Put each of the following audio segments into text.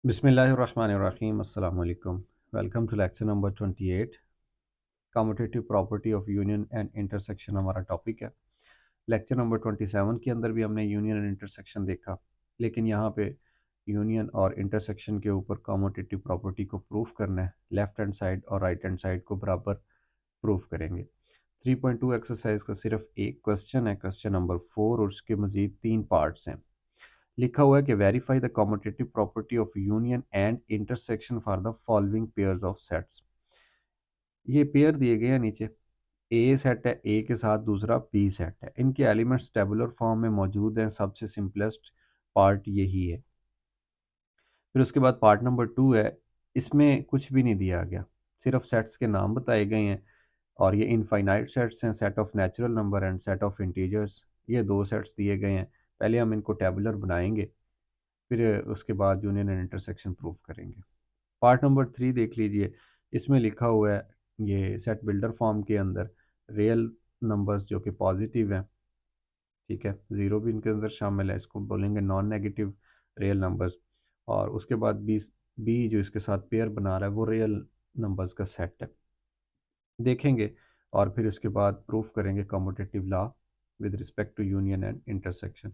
बिस्मिल्लाहिर्रहमानिर्रहीम अस्सलाम वालेकुम। Welcome to lecture number 28। Commutative property of union and intersection हमारा टॉपिक है। लेक्चर नंबर 27 के अंदर भी हमने यूनियन एंड इंटरसेक्शन देखा, लेकिन यहाँ पे यूनियन और इंटरसेक्शन के ऊपर कम्यूटेटिव प्रॉपर्टी को प्रूफ करना है। लेफ़्ट हैंड साइड और राइट हैंड साइड को बराबर प्रूफ करेंगे। 3.2 एक्सरसाइज का सिर्फ एक क्वेश्चन है, क्वेश्चन नंबर 4, और उसके मज़ीद 3 पार्ट्स हैं। लिखा हुआ है कि verify the commutative property of union and intersection for the following pairs of sets. ये पेयर दिए गए हैं नीचे। ए सेट है, ए के साथ दूसरा बी सेट है, इनके एलिमेंट्स टेबुलर फॉर्म में मौजूद हैं। सबसे सिंपलेस्ट पार्ट यही है। फिर उसके बाद पार्ट नंबर 2 है, इसमें कुछ भी नहीं दिया गया, सिर्फ सेट्स के नाम बताए गए हैं। और ये इनफाइनाइट सेट्स हैं, set of natural number and set of integers. ये दो सेट्स दिए गए हैं। पहले हम इनको टेबुलर बनाएंगे, फिर उसके बाद यूनियन एंड इंटरसेक्शन प्रूफ करेंगे। पार्ट नंबर 3 देख लीजिए। इसमें लिखा हुआ है, ये सेट बिल्डर फॉर्म के अंदर रियल नंबर्स जो कि पॉजिटिव हैं, ठीक है, ज़ीरो भी इनके अंदर शामिल है, इसको बोलेंगे नॉन नेगेटिव रियल नंबर्स। और उसके बाद बी जो इसके साथ पेयर बना रहा है वो रियल नंबर्स का सेट है, देखेंगे। और फिर उसके बाद प्रूफ करेंगे commutative law with respect to union and intersection.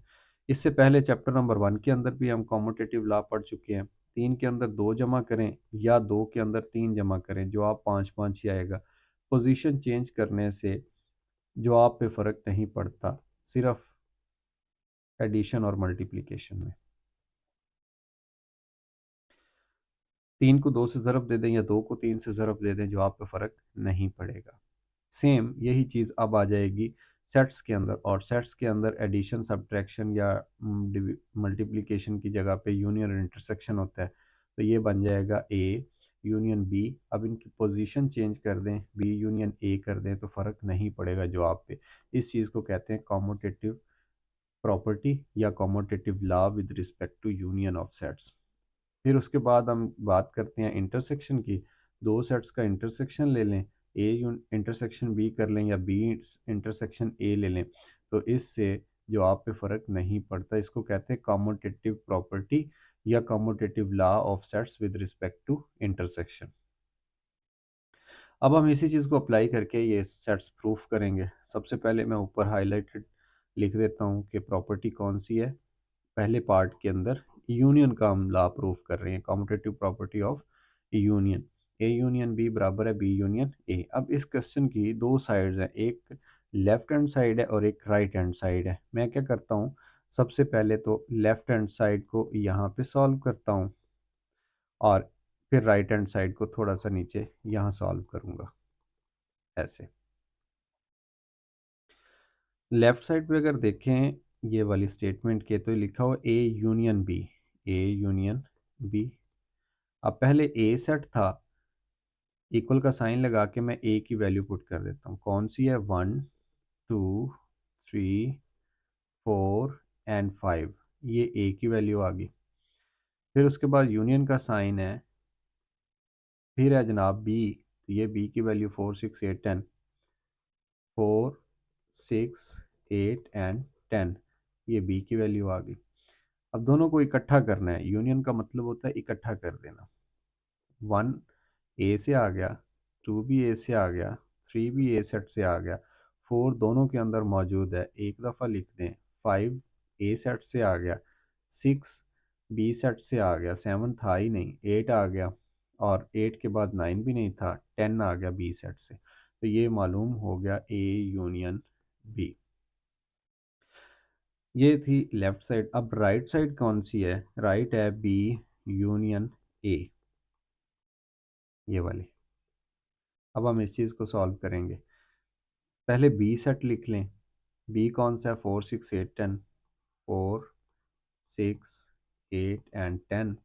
इससे पहले चैप्टर नंबर 1 के अंदर भी हम कम्यूटेटिव लॉ पढ़ चुके हैं। 3 के अंदर 2 जमा करें या 2 के अंदर 3 जमा करें, जवाब 5 5 ही आएगा। पोजीशन चेंज करने से जवाब पे फ़र्क नहीं पड़ता, सिर्फ एडिशन और मल्टीप्लिकेशन में। 3 को 2 से ज़रब दे दें या 2 को 3 से ज़रब दे दें, जवाब पे फ़र्क नहीं पड़ेगा। सेम यही चीज़ अब आ जाएगी सेट्स के अंदर, और सेट्स के अंदर एडिशन सब्ट्रैक्शन या मल्टीप्लिकेशन की जगह पे यूनियन और इंटरसेक्शन होता है। तो ये बन जाएगा ए यूनियन बी। अब इनकी पोजीशन चेंज कर दें, बी यूनियन ए कर दें, तो फ़र्क नहीं पड़ेगा जवाब पे। इस चीज़ को कहते हैं कॉम्यूटेटिव प्रॉपर्टी या commutative law with respect to union of sets. फिर उसके बाद हम बात करते हैं इंटरसेक्शन की। दो सेट्स का इंटरसेक्शन ले लें, ए इंटरसेक्शन बी कर लें या बी इंटरसेक्शन ए ले लें, तो इससे जवाब पे फ़र्क नहीं पड़ता। इसको कहते हैं कॉम्यूटेटिव प्रॉपर्टी या commutative law of sets with respect to intersection. अब हम इसी चीज़ को अप्लाई करके ये सेट्स प्रूफ करेंगे। सबसे पहले मैं ऊपर हाईलाइटेड लिख देता हूँ कि प्रॉपर्टी कौन सी है। पहले पार्ट के अंदर यूनियन का हम लॉ प्रूफ कर रहे हैं, commutative property of union. A union B बराबर है बी यूनियन ए। अब इस क्वेश्चन की दो साइड्स हैं, एक लेफ्ट हैंड साइड है और एक राइट हैंड साइड है। मैं क्या करता हूँ, सबसे पहले तो लेफ्ट हैंड साइड को यहाँ पे सॉल्व करता हूँ, और फिर राइट हैंड साइड को थोड़ा सा नीचे यहाँ सॉल्व करूँगा, ऐसे। लेफ्ट साइड पे अगर देखें ये वाली स्टेटमेंट के, तो लिखा हुआ A union B, A union B. अब पहले ए सेट था, इक्वल का साइन लगा के मैं ए की वैल्यू पुट कर देता हूँ। कौन सी है, 1 2 3 4 एंड 5, ये ए की वैल्यू आ गई। फिर उसके बाद यूनियन का साइन है, फिर है जनाब बी, तो ये बी की वैल्यू 4 6 8 10, 4 6 8 एंड 10, ये बी की वैल्यू आ गई। अब दोनों को इकट्ठा करना है, यूनियन का मतलब होता है इकट्ठा कर देना। 1 ए से आ गया, 2 भी ए से आ गया, 3 भी ए सेट से आ गया, 4 दोनों के अंदर मौजूद है, एक दफ़ा लिख दें। 5 ए सेट से आ गया, 6 बी सेट से आ गया, 7 था ही नहीं, 8 आ गया, और 8 के बाद 9 भी नहीं था, 10 आ गया बी सेट से। तो ये मालूम हो गया ए यूनियन बी। ये थी लेफ्ट साइड। अब राइट साइड कौन सी है, राइट है बी यूनियन ए, ये वाली। अब हम इस चीज़ को सॉल्व करेंगे। पहले बी सेट लिख लें। बी कौन सा है, 4 6 8 10, 4 6 8 एंड 10।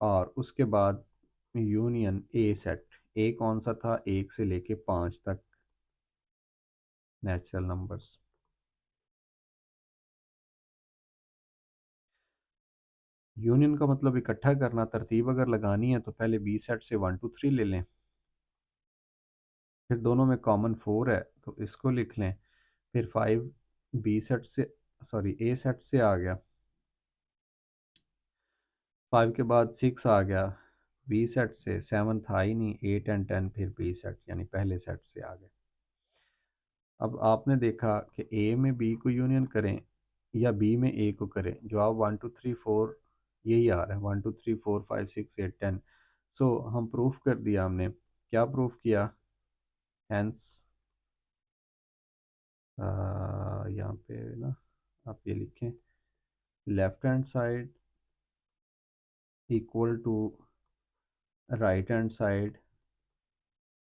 और उसके बाद यूनियन ए सेट, ए कौन सा था, 1 से लेके 5 तक नेचुरल नंबर्स। यूनियन का मतलब इकट्ठा करना। तरतीब अगर लगानी है तो पहले बी सेट से 1 2 3 ले लें, फिर दोनों में कॉमन 4 है तो इसको लिख लें, फिर 5 बी सेट से, सॉरी ए सेट से आ गया, 5 के बाद 6 आ गया बी सेट से, 7 था ही नहीं, 8 एंड 10 फिर बी सेट यानी पहले सेट से आ गए। अब आपने देखा कि ए में बी को यूनियन करें या बी में ए को करें, जवाब 1 2 3 4 यही आ रहा है, 1 2 3 4 5 6 8 10। सो हम प्रूफ कर दिया, हमने क्या प्रूफ किया, हैंस यहाँ पे ना आप ये लिखें, left hand side equal to right hand side,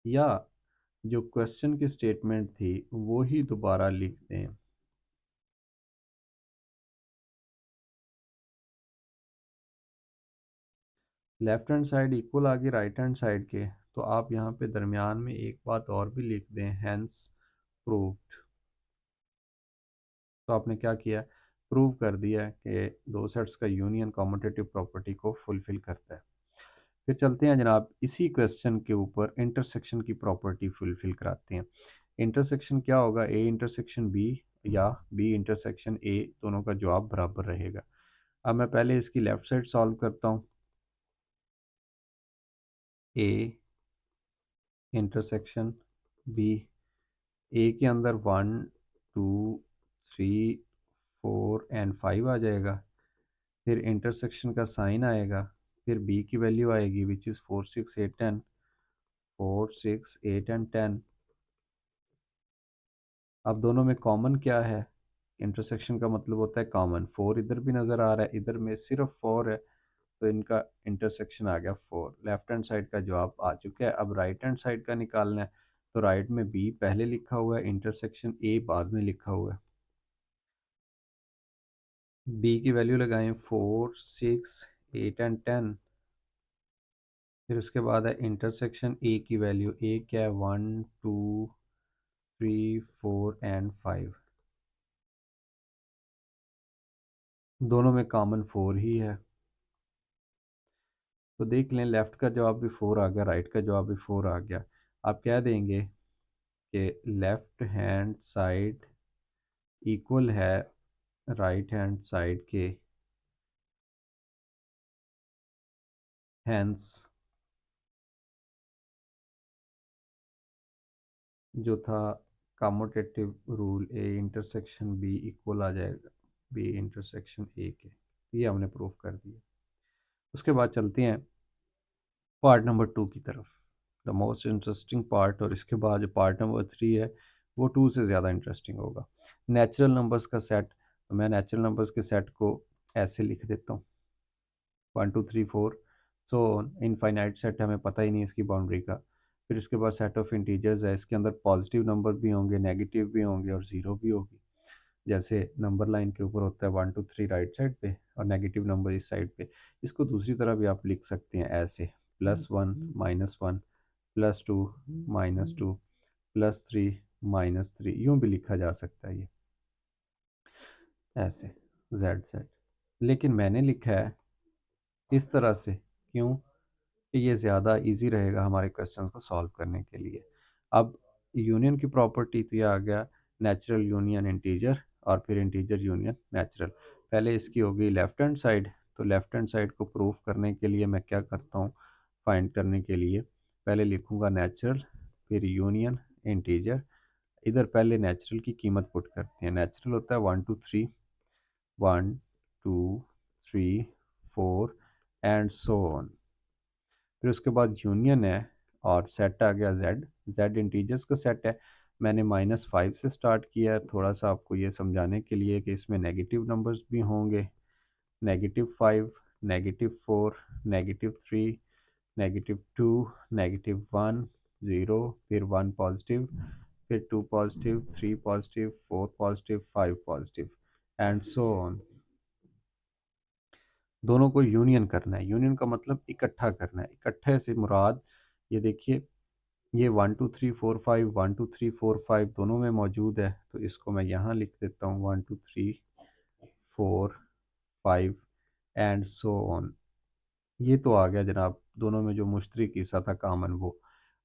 या जो क्वेश्चन की स्टेटमेंट थी वो ही दोबारा लिख दें। लेफ्ट हैंड साइड इक्वल आ गई राइट हैंड साइड के, तो आप यहाँ पे दरमियान में एक बात और भी लिख दें, हैंस प्रूव्ड। तो आपने क्या किया, प्रूव कर दिया कि दो सेट्स का यूनियन कॉम्यूटेटिव प्रॉपर्टी को फुलफिल करता है। फिर चलते हैं जनाब इसी क्वेश्चन के ऊपर इंटरसेक्शन की प्रॉपर्टी फुलफिल कराते हैं। इंटरसेक्शन क्या होगा, ए इंटरसेक्शन बी या बी इंटरसेक्शन ए, दोनों का जवाब बराबर रहेगा। अब मैं पहले इसकी लेफ्ट साइड सॉल्व करता हूँ, ए इंटरसेक्शन बी, ए के अंदर 1 2 3 4 एंड 5 आ जाएगा, फिर इंटरसेक्शन का साइन आएगा, फिर बी की वैल्यू आएगी विच इज़ 4 6 8 10, 4 6 8 एंड 10। अब दोनों में कॉमन क्या है, इंटरसेक्शन का मतलब होता है कॉमन, 4 इधर भी नज़र आ रहा है, इधर में सिर्फ 4 है, तो इनका इंटरसेक्शन आ गया 4। लेफ्ट हैंड साइड का जवाब आ चुका है। अब राइट हैंड साइड का निकालना है, तो राइट में बी पहले लिखा हुआ है, इंटरसेक्शन ए बाद में लिखा हुआ है। बी की वैल्यू लगाएं 4 6 8 एंड 10, फिर उसके बाद है इंटरसेक्शन ए की वैल्यू, ए क्या है 1 2 3 4 एंड 5, दोनों में कॉमन 4 ही है। तो देख लें, लेफ़्ट का जवाब भी 4 आ गया, राइट का जवाब भी 4 आ गया। आप कह देंगे कि लेफ़्ट हैंड साइड इक्वल है राइट हैंड साइड के, हैंस जो था commutative rule, A intersection B equal आ जाएगा बी इंटरसेक्शन ए के। ये हमने प्रूफ कर दिया। उसके बाद चलते हैं पार्ट नंबर 2 की तरफ, द मोस्ट इंटरेस्टिंग पार्ट, और इसके बाद जो पार्ट नंबर 3 है वो 2 से ज़्यादा इंटरेस्टिंग होगा, नेचुरल नंबर्स का सेट। तो मैं नेचुरल नंबर्स के सेट को ऐसे लिख देता हूँ 1 2 3 4, सो इनफाइनाइट सेट है, हमें पता ही नहीं इसकी बाउंड्री का। फिर इसके बाद सेट ऑफ इंटीजर्स है, इसके अंदर पॉजिटिव नंबर भी होंगे, नेगेटिव भी होंगे और ज़ीरो भी होगी। जैसे नंबर लाइन के ऊपर होता है 1 2 3 राइट साइड पे और नेगेटिव नंबर इस साइड पे। इसको दूसरी तरह भी आप लिख सकते हैं ऐसे, +1 -1 +2 -2 +3 -3, यूँ भी लिखा जा सकता है ये ऐसे, Z। लेकिन मैंने लिखा है इस तरह से, क्यों, कि ये ज़्यादा इजी रहेगा हमारे क्वेश्चंस को सॉल्व करने के लिए। अब यूनियन की प्रॉपर्टी तो ये आ गया, नेचुरल यूनियन इंटीजर और फिर इंटीजर यूनियन नेचुरल। पहले इसकी हो गई लेफ्ट हैंड साइड, तो लेफ्ट हैंड साइड को प्रूफ करने के लिए मैं क्या करता हूँ, फाइंड करने के लिए पहले लिखूँगा नेचुरल, फिर यूनियन इंटीजर। इधर पहले नेचुरल की कीमत पुट करते हैं, नेचुरल होता है 1 2 3 एंड सो ऑन। फिर उसके बाद यूनियन है और सेट आ गया जेड, जेड इंटीजर्स का सेट है। मैंने -5 से स्टार्ट किया है, थोड़ा सा आपको ये समझाने के लिए कि इसमें नेगेटिव नंबर्स भी होंगे, -5 -4 -3 -2 -1 0, फिर 1 पॉजिटिव, फिर 2 positive, 3 positive, 4 positive, 5 positive and so on. दोनों को यूनियन करना है, यूनियन का मतलब इकट्ठा करना है, इकट्ठे से मुराद ये देखिए, ये 1 2 3 4 5 1 2 3 4 5 दोनों में मौजूद है, तो इसको मैं यहाँ लिख देता हूँ 1 2 3 4 5 एंड सो ऑन। ये तो आ गया जनाब दोनों में जो मुश्तरक हिस्सा था कामन वो।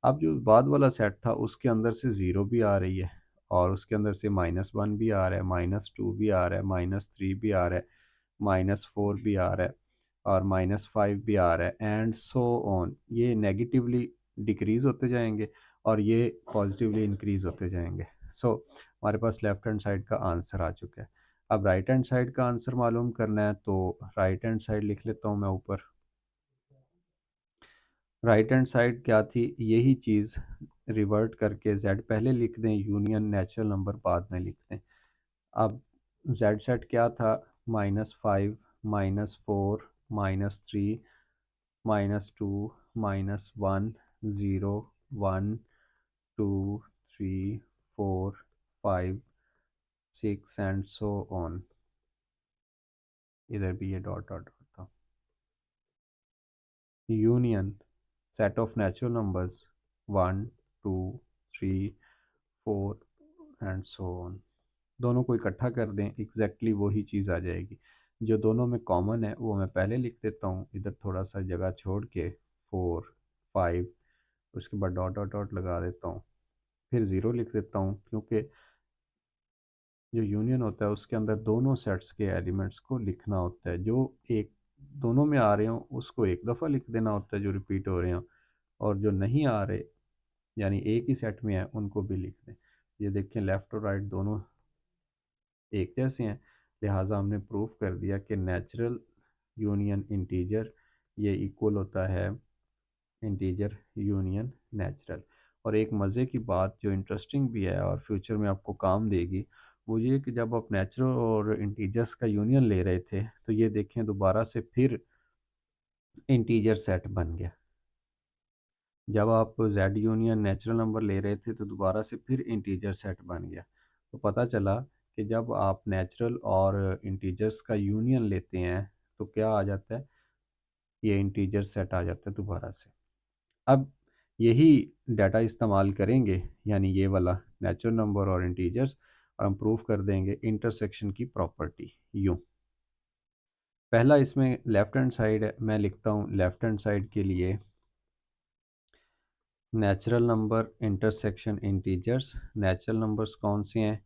अब जो बाद वाला सेट था उसके अंदर से ज़ीरो भी आ रही है और उसके अंदर से -1 भी आ रहा है, -2 भी आ रहा है, -3 भी आ रहा है, -4 भी आ रहा है, और -5 भी आ रहा है एंड सो ऑन। ये नेगेटिवली डिक्रीज़ होते जाएंगे और ये पॉजिटिवली इंक्रीज़ होते जाएंगे। सो हमारे पास लेफ़्ट हैंड साइड का आंसर आ चुका है। अब राइट हैंड साइड का आंसर मालूम करना है, तो राइट हैंड साइड लिख लेता हूँ मैं ऊपर। राइट हैंड साइड क्या थी, यही चीज़ रिवर्ट करके z पहले लिख दें, यूनियन नेचुरल नंबर बाद में लिख दें। अब z सेट क्या था, -5 -4 -3 -2 -1 0 1 2 3 4 5 6 एंड सो ऑन। इधर भी ये डॉट डॉट डॉट था। Union set of natural numbers 1 2 3 4 and so on. दोनों को इकट्ठा कर दें, एग्जैक्टली वही चीज़ आ जाएगी। जो दोनों में कॉमन है वो मैं पहले लिख देता हूँ, इधर थोड़ा सा जगह छोड़ के 4 5, उसके बाद डॉट डॉट डॉट लगा देता हूँ, फिर ज़ीरो लिख देता हूँ, क्योंकि जो यूनियन होता है उसके अंदर दोनों सेट्स के एलिमेंट्स को लिखना होता है। जो एक दोनों में आ रहे हों उसको एक दफ़ा लिख देना होता है जो रिपीट हो रहे हों, और जो नहीं आ रहे यानी एक ही सेट में है उनको भी लिख दें। ये देखें लेफ़्ट और राइट दोनों एक जैसे हैं, लिहाजा हमने प्रूफ कर दिया कि नेचुरल यूनियन इंटीजर ये इक्वल होता है इंटीजर यूनियन नेचुरल। और एक मज़े की बात जो इंटरेस्टिंग भी है और फ्यूचर में आपको काम देगी, वो ये कि जब आप नेचुरल और इंटीजर्स का यूनियन ले रहे थे तो ये देखें दोबारा से फिर इंटीजर सेट बन गया। जब आप जेड यूनियन नेचुरल नंबर ले रहे थे तो दोबारा से फिर इंटीजर सेट बन गया। तो पता चला कि जब आप नेचुरल और इंटीजर्स का यूनियन लेते हैं तो क्या आ जाता है, ये इंटीजर सेट आ जाता है दोबारा से। अब यही डाटा इस्तेमाल करेंगे, यानी ये वाला नेचुरल नंबर और इंटीजर्स, और हम प्रूफ कर देंगे इंटरसेक्शन की प्रॉपर्टी यूँ। पहला इसमें लेफ़्ट हैंड साइड है, मैं लिखता हूँ लेफ़्ट हैंड साइड के लिए natural number intersection integers. Natural numbers कौन से हैं,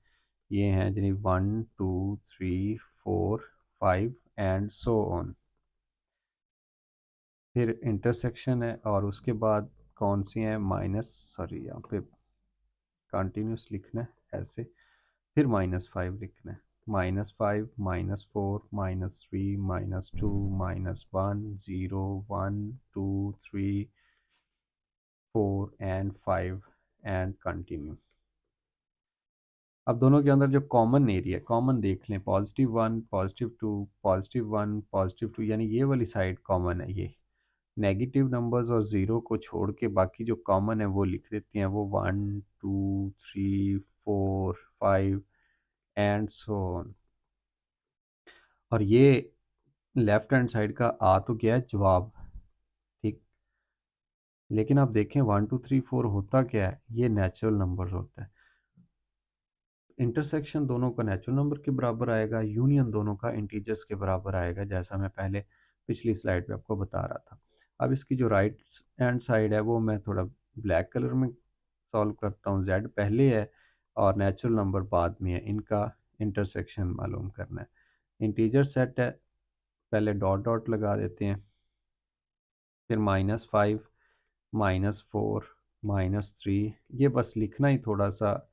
ये हैं जी 1 2 3 4 5 एंड सो ऑन। फिर इंटरसेक्शन है और उसके बाद कौन सी हैं, माइनस, सॉरी यहाँ पे कंटिन्यूस लिखना है ऐसे, फिर -5 लिखना है, -5 -4 -3 -2 -1 0 1 2 3 4 एंड 5 एंड कंटिन्यू। अब दोनों के अंदर जो कॉमन एरिया कॉमन देख लें, +1 +2 +1 +2, यानी ये वाली साइड कॉमन है। ये नेगेटिव नंबर्स और ज़ीरो को छोड़ के बाकी जो कॉमन है वो लिख देते हैं, वो 1 2 3 4 5 एंड सो ऑन। और ये लेफ्ट हैंड साइड का आ तो गया है जवाब, ठीक, लेकिन आप देखें 1 2 3 4 होता क्या है, ये नेचुरल नंबर होता है। इंटरसेक्शन दोनों का नेचुरल नंबर के बराबर आएगा, यूनियन दोनों का इंटीजर्स के बराबर आएगा, जैसा मैं पहले पिछली स्लाइड पे आपको बता रहा था। अब इसकी जो राइट हैंड साइड है वो मैं थोड़ा ब्लैक कलर में सॉल्व करता हूँ। जेड पहले है और नेचुरल नंबर बाद में है, इनका इंटरसेक्शन मालूम करना है। इंटीजर सेट है, पहले डॉट डॉट लगा देते हैं, फिर -5 -4 -3। ये बस लिखना ही थोड़ा सा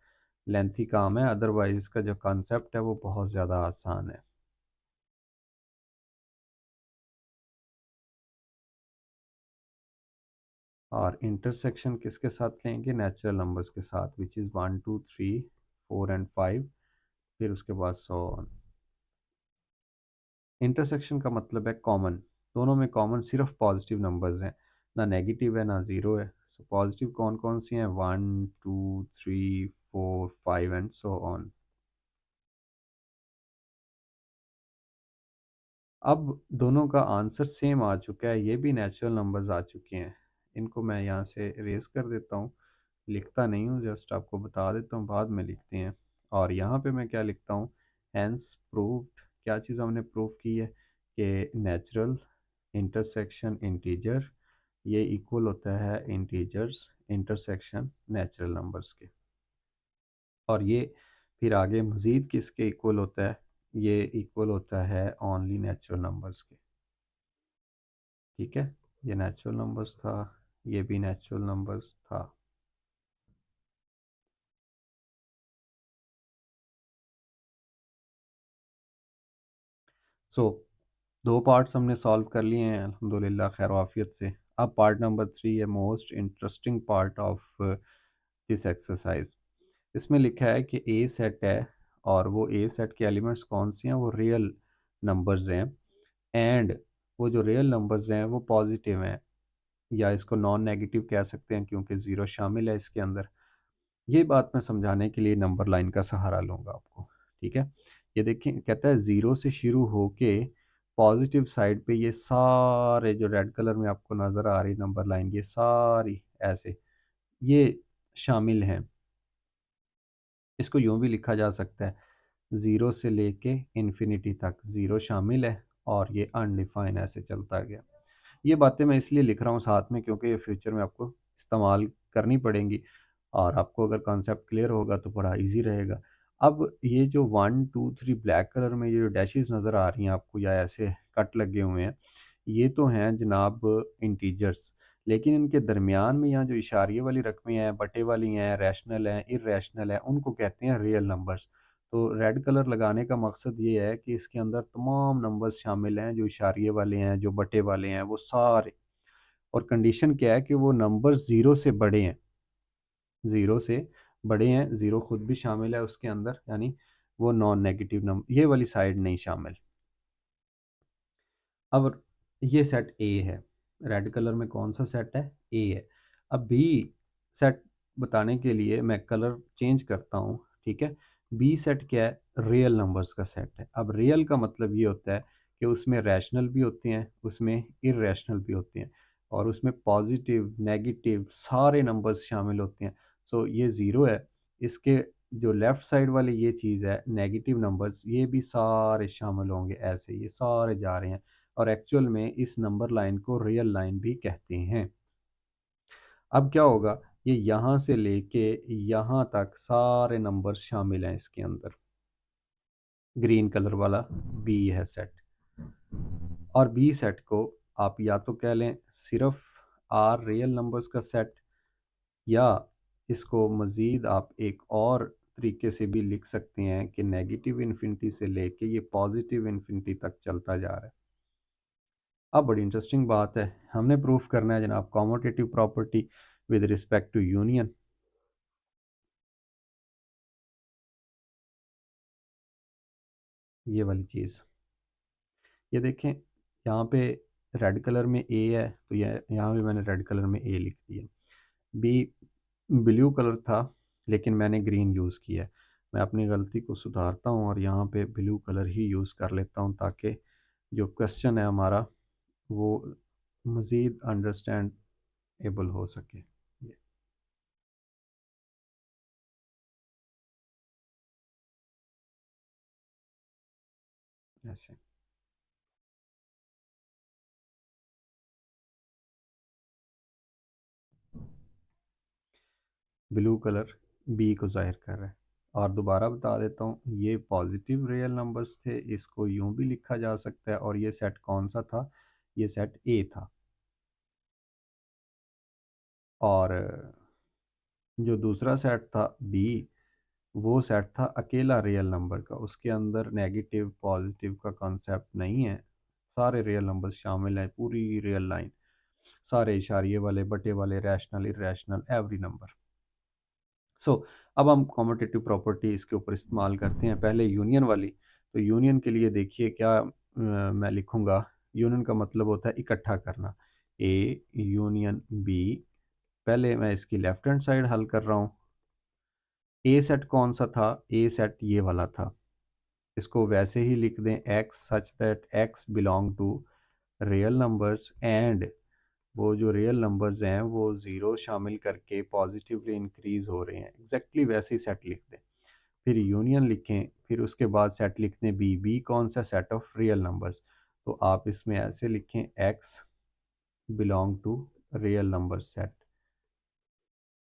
लेंथी काम है, अदरवाइज इसका जो कॉन्सेप्ट है वो बहुत ज़्यादा आसान है। और इंटरसेक्शन किसके साथ लेंगे, नेचुरल नंबर्स के साथ, विच इज़ 1 2 3 4 एंड 5, फिर उसके बाद सो ऑन। इंटरसेक्शन का मतलब है कॉमन, दोनों में कॉमन सिर्फ पॉजिटिव नंबर्स हैं, ना नेगेटिव है ना ज़ीरो है। सो पॉजिटिव कौन कौन सी हैं, 1 2 3 4 5 एंड सो ऑन। अब दोनों का आंसर सेम आ चुका है, ये भी नेचुरल नंबर्स आ चुके हैं। इनको मैं यहाँ से इरेज कर देता हूँ, लिखता नहीं हूँ, जस्ट आपको बता देता हूँ, बाद में लिखते हैं। और यहाँ पे मैं क्या लिखता हूँ, हैंस प्रूव्ड, क्या चीज़ हमने प्रूव की है कि नेचुरल इंटरसेक्शन इंटीजर ये इक्वल होता है इंटीजर्स इंटरसेक्शन नेचुरल नंबर्स के। और ये फिर आगे मज़ीद किसके इक्वल होता है, ये इक्वल होता है ओनली नेचुरल नंबर्स के। ठीक है, ये नेचुरल नंबर्स था, ये भी नेचुरल नंबर्स था। सो दो पार्ट्स हमने सॉल्व कर लिए हैं अल्हम्दुलिल्लाह खैर वाफियत से। अब पार्ट नंबर 3 है most interesting part of this exercise. इसमें लिखा है कि ए सेट है और वो ए सेट के एलिमेंट्स कौन से हैं, वो रियल नंबर्स हैं एंड वो जो रियल नंबर्स हैं वो पॉजिटिव हैं, या इसको नॉन नेगेटिव कह सकते हैं क्योंकि ज़ीरो शामिल है इसके अंदर। ये बात मैं समझाने के लिए नंबर लाइन का सहारा लूँगा आपको। ठीक है, ये देखिए कहता है ज़ीरो से शुरू होके पॉजिटिव साइड पे ये सारे जो रेड कलर में आपको नज़र आ रही नंबर लाइन, ये सारी ऐसे ये शामिल हैं। इसको यूँ भी लिखा जा सकता है, ज़ीरो से लेके इन्फिनिटी तक ज़ीरो शामिल है और ये अनडिफाइन ऐसे चलता गया। ये बातें मैं इसलिए लिख रहा हूँ साथ में क्योंकि ये फ्यूचर में आपको इस्तेमाल करनी पड़ेंगी और आपको अगर कॉन्सेप्ट क्लियर होगा तो बड़ा इजी रहेगा। अब ये जो 1 2 3 ब्लैक कलर में ये जो डैशेस नज़र आ रही हैं आपको या ऐसे कट लगे हुए हैं, ये तो हैं जनाब इंटीजर्स। लेकिन इनके दरमियान में यहाँ जो इशारिये वाली रकमें हैं, बटे वाली हैं, रैशनल हैं, इर्रेशनल हैं, उनको कहते हैं रियल नंबर्स। तो रेड कलर लगाने का मकसद ये है कि इसके अंदर तमाम नंबर्स शामिल हैं, जो इशारिये वाले हैं, जो बटे वाले हैं, वो सारे। और कंडीशन क्या है कि वो नंबर्स ज़ीरो से बड़े हैं, ज़ीरो से बड़े हैं, ज़ीरो खुद भी शामिल है उसके अंदर, यानी वो नॉन नेगेटिव नंबर, ये वाली साइड नहीं शामिल। अब ये सेट ए है, रेड कलर में कौन सा सेट है, ए है। अब बी सेट बताने के लिए मैं कलर चेंज करता हूँ। ठीक है, बी सेट क्या है, रियल नंबर्स का सेट है। अब रियल का मतलब ये होता है कि उसमें रैशनल भी होते हैं, उसमें इरेशनल भी होते हैं और उसमें पॉजिटिव नेगेटिव सारे नंबर्स शामिल होते हैं। सो ये ज़ीरो है, इसके जो लेफ़्ट साइड वाली ये चीज़ है नेगेटिव नंबर्स, ये भी सारे शामिल होंगे, ऐसे ये सारे जा रहे हैं और एक्चुअल में इस नंबर लाइन को रियल लाइन भी कहते हैं। अब क्या होगा, ये यहाँ से लेके यहाँ तक सारे नंबर शामिल हैं इसके अंदर। ग्रीन कलर वाला बी है सेट, और बी सेट को आप या तो कह लें सिर्फ आर रियल नंबर्स का सेट, या इसको मज़ीद आप एक और तरीके से भी लिख सकते हैं कि नेगेटिव इन्फिनिटी से लेके ये पॉजिटिव इन्फिनिटी तक चलता जा रहा है। अब बड़ी इंटरेस्टिंग बात है, हमने प्रूफ करना है जनाब commutative property with respect to union. ये वाली चीज़, ये देखें यहाँ पे रेड कलर में ए है तो ये यहाँ भी मैंने रेड कलर में ए लिख दिया। बी ब्लू कलर था लेकिन मैंने ग्रीन यूज़ किया है। मैं अपनी गलती को सुधारता हूँ और यहाँ पे ब्लू कलर ही यूज़ कर लेता हूँ ताकि जो क्वेश्चन है हमारा वो मज़ीद अंडरस्टैंडेबल हो सके। ये ऐसे ब्लू कलर बी को ज़ाहिर कर रहा है। और दोबारा बता देता हूँ, ये पॉजिटिव रियल नंबर्स थे, इसको यूं भी लिखा जा सकता है। और ये सेट कौन सा था, ये सेट ए था। और जो दूसरा सेट था बी, वो सेट था अकेला रियल नंबर का, उसके अंदर नेगेटिव पॉजिटिव का कॉन्सेप्ट नहीं है, सारे रियल नंबर्स शामिल हैं, पूरी रियल लाइन, सारे इशारिये वाले, बटे वाले, रैशनल, इरेशनल, एवरी नंबर। सो अब हम कॉम्पिटिटिव प्रॉपर्टी इसके ऊपर इस्तेमाल करते हैं, पहले यूनियन वाली। तो यूनियन के लिए देखिए क्या मैं लिखूंगा। यूनियन का मतलब होता है इकट्ठा करना, ए यूनियन बी। पहले मैं इसकी लेफ्ट हैंड साइड हल कर रहा हूँ। ए सेट कौन सा था, ए सेट ये वाला था, इसको वैसे ही लिख दें, x such that x belong to real numbers and वो जो रियल नंबर्स हैं वो ज़ीरो शामिल करके पॉजिटिवली इंक्रीज हो रहे हैं, एग्जैक्टली वैसे ही सेट लिख दें। फिर यूनियन लिखें, फिर उसके बाद सेट लिख दें बी, बी कौन सा, सेट ऑफ रियल नंबर्स। तो आप इसमें ऐसे लिखें, x belong to real number set.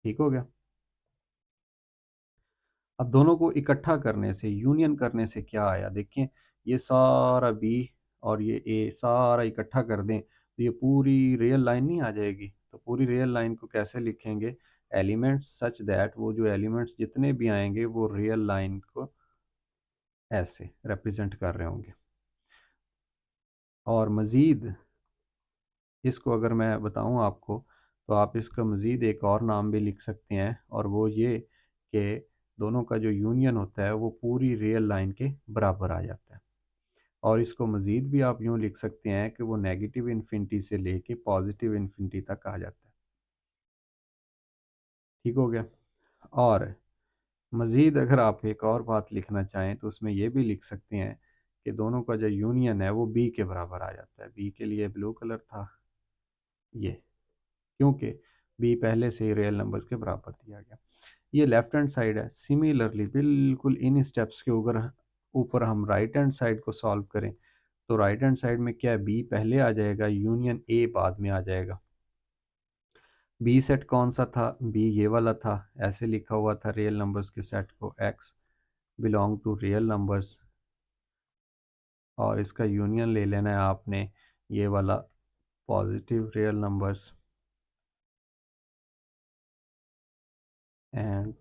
ठीक हो गया। अब दोनों को इकट्ठा करने से, यूनियन करने से क्या आया, देखें, ये सारा बी और ये ए सारा इकट्ठा कर दें तो ये पूरी रियल लाइन नहीं आ जाएगी। तो पूरी रियल लाइन को कैसे लिखेंगे? एलिमेंट्स सच दैट, वो जो एलिमेंट्स जितने भी आएंगे वो रियल लाइन को ऐसे रिप्रेजेंट कर रहे होंगे। और मज़ीद इसको अगर मैं बताऊं आपको, तो आप इसका मज़ीद एक और नाम भी लिख सकते हैं, और वो ये कि दोनों का जो यूनियन होता है वो पूरी रियल लाइन के बराबर आ जाता है। और इसको मज़ीद भी आप यूँ लिख सकते हैं कि वो नेगेटिव इन्फिनिटी से लेके पॉजिटिव इन्फिनिटी तक आ जाता है। ठीक हो गया। और मज़ीद अगर आप एक और बात लिखना चाहें तो उसमें ये भी लिख सकते हैं कि दोनों का जो यूनियन है वो बी के बराबर आ जाता है। बी के लिए ब्लू कलर था ये, क्योंकि बी पहले से ही रियल नंबर्स के बराबर दिया गया। ये लेफ्ट हैंड साइड है। सिमिलरली बिल्कुल इन स्टेप्स के ऊपर ऊपर हम राइट हैंड साइड को सॉल्व करें, तो राइट हैंड साइड में क्या है, बी पहले आ जाएगा, यूनियन ए बाद में आ जाएगा। बी सेट कौन सा था? बी ये वाला था, ऐसे लिखा हुआ था रियल नंबर्स के सेट को, x belong to real numbers, और इसका यूनियन ले लेना है आपने ये वाला पॉजिटिव रियल नंबर्स एंड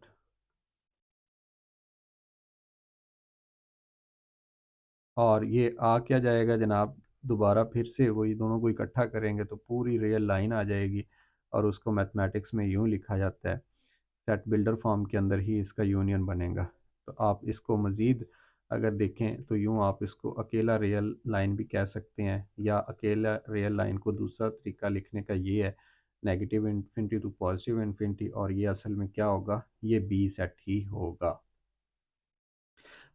और ये आ क्या जाएगा जनाब, दोबारा फिर से वही दोनों को इकट्ठा करेंगे तो पूरी रियल लाइन आ जाएगी। और उसको मैथमेटिक्स में यूँ लिखा जाता है, सेट बिल्डर फॉर्म के अंदर ही इसका यूनियन बनेगा। तो आप इसको मज़ीद अगर देखें तो यूँ आप इसको अकेला रियल लाइन भी कह सकते हैं, या अकेला रियल लाइन को दूसरा तरीका लिखने का ये है, negative infinity to positive infinity, और ये असल में क्या होगा, ये बी सेट ही होगा।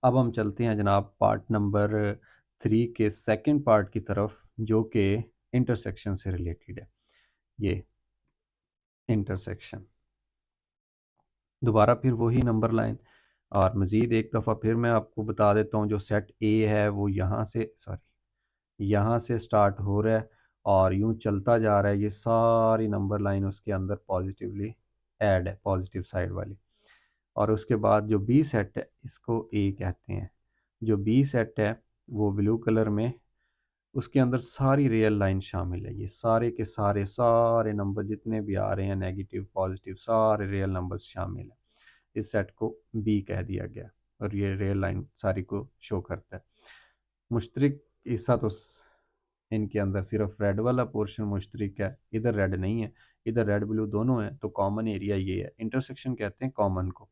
अब हम चलते हैं जनाब पार्ट नंबर 3 के सेकंड पार्ट की तरफ, जो कि इंटरसेक्शन से रिलेटेड है। ये इंटरसेक्शन, दोबारा फिर वही नंबर लाइन, और मज़ीद एक दफ़ा फिर मैं आपको बता देता हूँ, जो सेट ए है वो यहाँ से यहाँ से स्टार्ट हो रहा है और यूँ चलता जा रहा है। ये सारी नंबर लाइन उसके अंदर पॉजिटिवली ऐड है, पॉजिटिव साइड वाली। और उसके बाद जो बी सेट है इसको ए कहते हैं। जो बी सेट है वो ब्लू कलर में, उसके अंदर सारी रियल लाइन शामिल है। ये सारे के सारे सारे नंबर जितने भी आ रहे हैं, नेगेटिव पॉजिटिव सारे रियल नंबर्स शामिल हैं। इस सेट को बी कह दिया गया, और ये रियल लाइन सारी को शो करता है। मुश्तरक हिस्सा तो इनके अंदर सिर्फ रेड वाला पोर्शन मुश्तरक है, इधर रेड नहीं है, इधर रेड ब्लू दोनों है, तो कॉमन एरिया ये है। इंटरसेक्शन कहते हैं कॉमन को।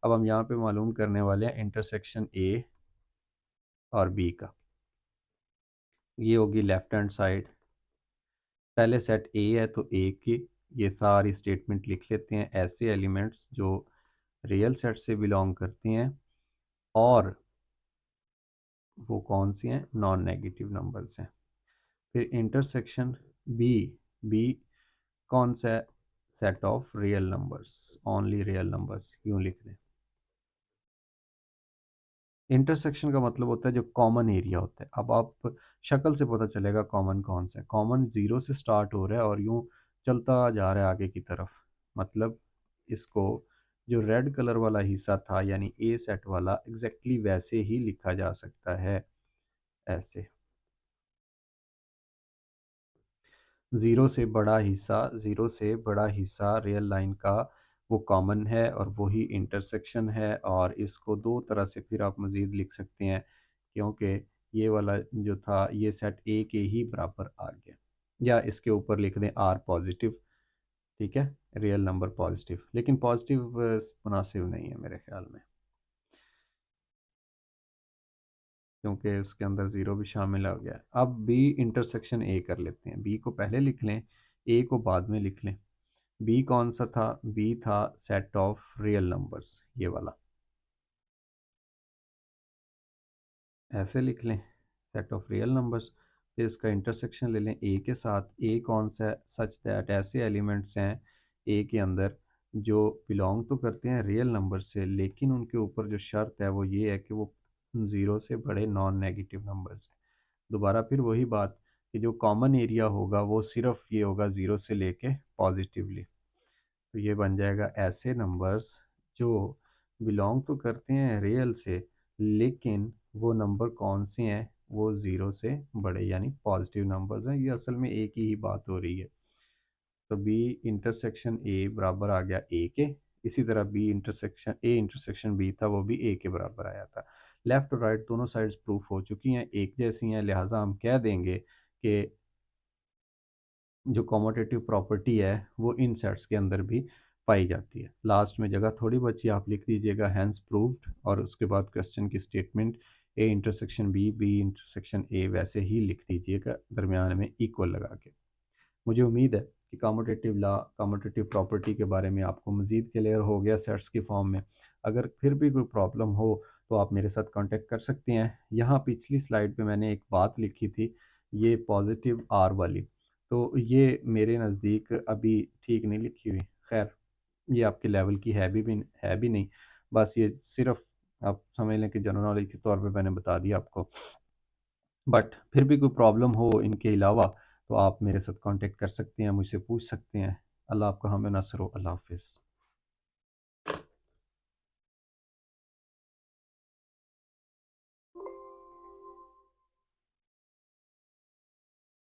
अब हम यहाँ पे मालूम करने वाले हैं इंटरसेक्शन ए और बी का। ये होगी लेफ्ट हैंड साइड। पहले सेट ए है तो ए की ये सारी स्टेटमेंट लिख लेते हैं, ऐसे एलिमेंट्स जो रियल सेट से बिलोंग करते हैं और वो कौन सी हैं, नॉन नेगेटिव नंबर्स हैं। फिर इंटरसेक्शन बी, बी कौन सा, set of real numbers, only real numbers, यूँ लिख दें। इंटरसेक्शन का मतलब होता है जो कॉमन एरिया होता है। अब आप शक्ल से पता चलेगा कॉमन कौन सा है। कॉमन जीरो से स्टार्ट हो रहा है और यूं चलता जा रहा है आगे की तरफ। मतलब इसको जो रेड कलर वाला हिस्सा था यानी ए सेट वाला, एग्जैक्टली वैसे ही लिखा जा सकता है, ऐसे। ज़ीरो से बड़ा हिस्सा रियल लाइन का वो कॉमन है और वही इंटरसेक्शन है। और इसको दो तरह से फिर आप मज़ीद लिख सकते हैं, क्योंकि ये वाला जो था ये सेट ए के ही बराबर आ गया। या इसके ऊपर लिख दें आर पॉजिटिव, ठीक है, रियल नंबर पॉजिटिव, लेकिन पॉजिटिव मुनासिब नहीं है मेरे ख्याल में, क्योंकि उसके अंदर ज़ीरो भी शामिल हो गया। अब बी इंटरसेक्शन ए कर लेते हैं। बी को पहले लिख लें, ए को बाद में लिख लें। बी कौन सा था, बी था सेट ऑफ रियल नंबर्स, ये वाला, ऐसे लिख लें, सेट ऑफ रियल नंबर्स। फिर इसका इंटरसेक्शन ले लें ए के साथ। ए कौन सा है, सच दैट ऐसे एलिमेंट्स हैं ए के अंदर जो बिलोंग तो करते हैं रियल नंबर से, लेकिन उनके ऊपर जो शर्त है वो ये है कि वो ज़ीरो से बड़े नॉन नेगेटिव नंबर्स हैं। दोबारा फिर वही बात कि जो कॉमन एरिया होगा वो सिर्फ ये होगा ज़ीरो से लेके पॉजिटिवली। तो ये बन जाएगा ऐसे नंबर्स जो बिलोंग तो करते हैं रियल से, लेकिन वो नंबर कौन से हैं, वो ज़ीरो से बड़े यानी पॉजिटिव नंबर्स हैं। ये असल में ए की ही बात हो रही है। तो बी इंटरसेक्शन ए बराबर आ गया ए के। इसी तरह बी इंटरसेक्शन बी था, वो भी ए के बराबर आया था। लेफ़्ट और राइट दोनों साइड्स प्रूफ हो चुकी हैं, एक जैसी हैं, लिहाजा हम कह देंगे कि जो कॉमोटेटिव प्रॉपर्टी है वो इन सेट्स के अंदर भी पाई जाती है। लास्ट में जगह थोड़ी बची, आप लिख दीजिएगा हैंस प्रूव्ड और उसके बाद क्वेश्चन की statement A intersection B intersection A वैसे ही लिख दीजिएगा, दरमियान में इक्वल लगा के। मुझे उम्मीद है कि कम्यूटेटिव प्रॉपर्टी के बारे में आपको मज़ीद क्लियर हो गया सेट्स की फॉर्म में। अगर फिर भी कोई प्रॉब्लम हो तो आप मेरे साथ कांटेक्ट कर सकते हैं। यहाँ पिछली स्लाइड पे मैंने एक बात लिखी थी, ये पॉजिटिव आर वाली, तो ये मेरे नज़दीक अभी ठीक नहीं लिखी हुई। खैर, ये आपके लेवल की है भी नहीं, बस ये सिर्फ आप समझ लें कि जनरल नॉलेज के तौर पे मैंने बता दिया आपको। बट फिर भी कोई प्रॉब्लम हो इनके अलावा तो आप मेरे साथ कांटेक्ट कर सकते हैं, मुझसे पूछ सकते हैं। अल्लाह आपका हमें नसर हो। अल्लाह हाफ़िज़।